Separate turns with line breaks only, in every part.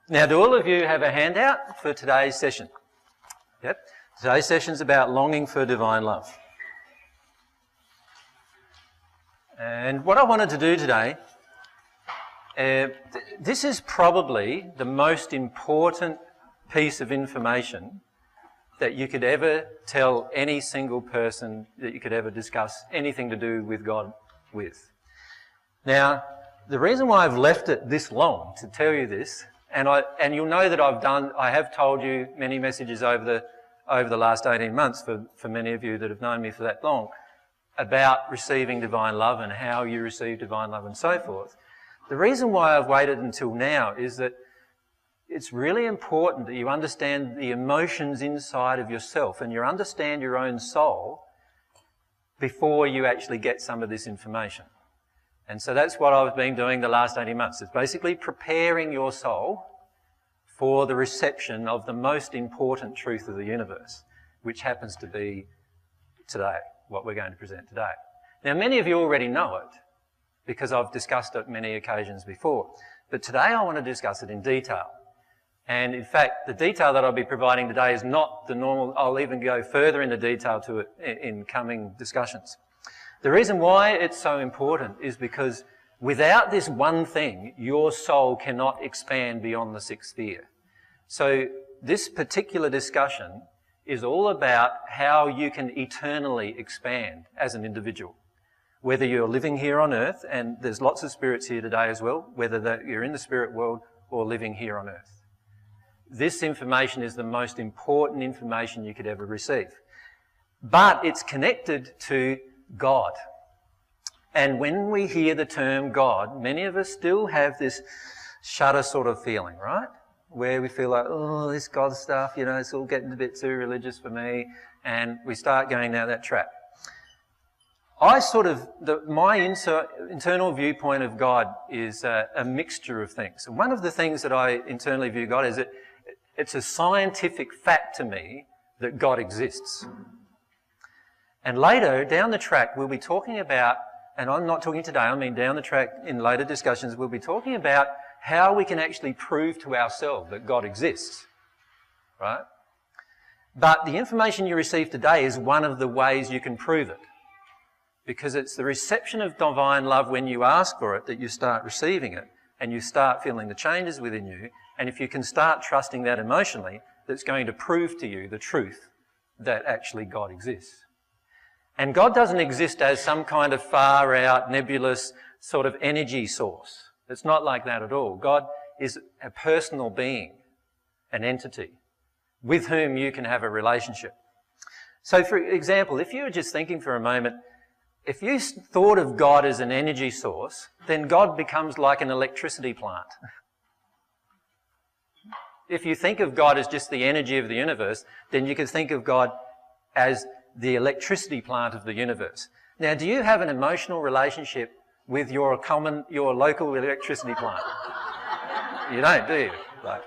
Now, do all of you have a handout for today's session? Yep. Today's session is about longing for divine love. And what I wanted to do today, this is probably the most important piece of information that you could ever tell any single person that you could ever discuss anything to do with God with. Now, the reason why I've left it this long to tell you this, and you'll know that I have told you many messages over the last 18 months for many of you that have known me for that long about receiving divine love and how you receive divine love and so forth. The reason why I've waited until now is that it's really important that you understand the emotions inside of yourself and you understand your own soul before you actually get some of this information. And so that's what I've been doing the last 18 months. It's basically preparing your soul for the reception of the most important truth of the universe, which happens to be today, what we're going to present today. Now, many of you already know it because I've discussed it many occasions before, but today I want to discuss it in detail. And in fact, the detail that I'll be providing today is not the normal. I'll even go further into detail to it in coming discussions. The reason why it's so important is because without this one thing, your soul cannot expand beyond the sixth sphere. So this particular discussion is all about how you can eternally expand as an individual. Whether you're living here on earth, and there's lots of spirits here today as well, whether you're in the spirit world or living here on earth. This information is the most important information you could ever receive. But it's connected to God. And when we hear the term God, many of us still have this shudder sort of feeling, right? Where we feel like, oh, this God stuff, it's all getting a bit too religious for me, and we start going down that track. My internal viewpoint of God is a mixture of things. And one of the things that I internally view God is that it's a scientific fact to me that God exists. And later, down the track, we'll be talking about, and I'm not talking today, I mean down the track in later discussions, we'll be talking about how we can actually prove to ourselves that God exists, right? But the information you receive today is one of the ways you can prove it, because it's the reception of divine love when you ask for it that you start receiving it, and you start feeling the changes within you, and if you can start trusting that emotionally, that's going to prove to you the truth that actually God exists. And God doesn't exist as some kind of far-out, nebulous sort of energy source. It's not like that at all. God is a personal being, an entity, with whom you can have a relationship. So, for example, if you were just thinking for a moment, if you thought of God as an energy source, then God becomes like an electricity plant. If you think of God as just the energy of the universe, then you could think of God as the electricity plant of the universe. Now, do you have an emotional relationship with your local electricity plant? You don't, do you? Right.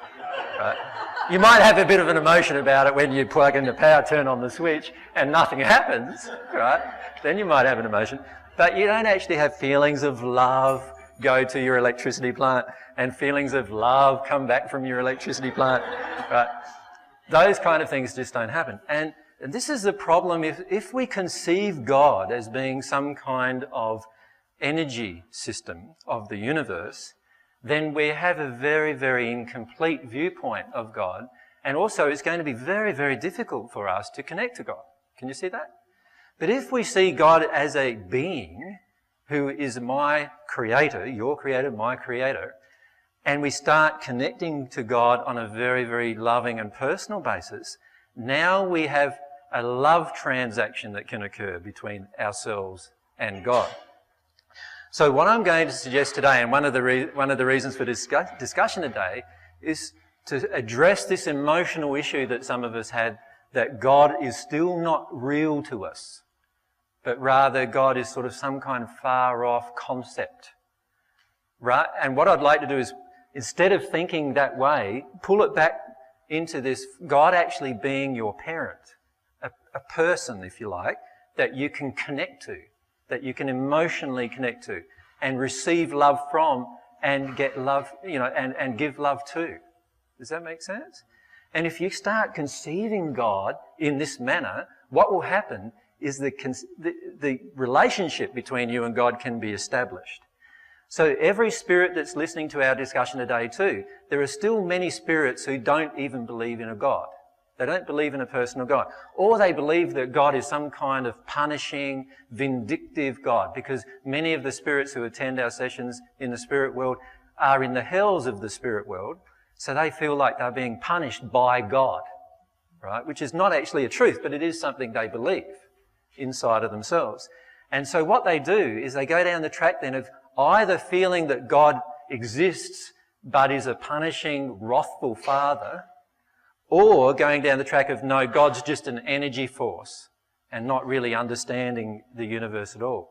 You might have a bit of an emotion about it when you plug in the power, turn on the switch, and nothing happens, right? Then you might have an emotion. But you don't actually have feelings of love go to your electricity plant and feelings of love come back from your electricity plant, right? Those kind of things just don't happen. And this is the problem. If we conceive God as being some kind of energy system of the universe, then we have a very, very incomplete viewpoint of God. And also it's going to be very, very difficult for us to connect to God. Can you see that? But if we see God as a being who is my creator, your creator, my creator, and we start connecting to God on a very, very loving and personal basis, now we have a love transaction that can occur between ourselves and God. So what I'm going to suggest today, and one of the reasons for discussion today, is to address this emotional issue that some of us had, that God is still not real to us, but rather God is sort of some kind of far-off concept. Right? And what I'd like to do is, instead of thinking that way, pull it back into this God actually being your parent, a person, if you like, that you can connect to, that you can emotionally connect to and receive love from and get love, and give love to. Does that make sense? And if you start conceiving God in this manner, what will happen is the relationship between you and God can be established. So every spirit that's listening to our discussion today too, there are still many spirits who don't even believe in a God. They don't believe in a personal God. Or they believe that God is some kind of punishing, vindictive God, because many of the spirits who attend our sessions in the spirit world are in the hells of the spirit world, so they feel like they're being punished by God, right? Which is not actually a truth, but it is something they believe inside of themselves. And so what they do is they go down the track then of either feeling that God exists but is a punishing, wrathful father, or going down the track of, no, God's just an energy force and not really understanding the universe at all.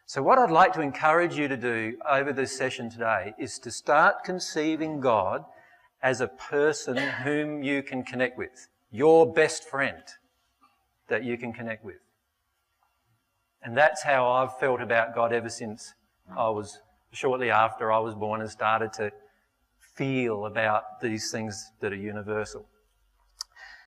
So what I'd like to encourage you to do over this session today is to start conceiving God as a person whom you can connect with, your best friend that you can connect with. And that's how I've felt about God ever since shortly after I was born and started to feel about these things that are universal.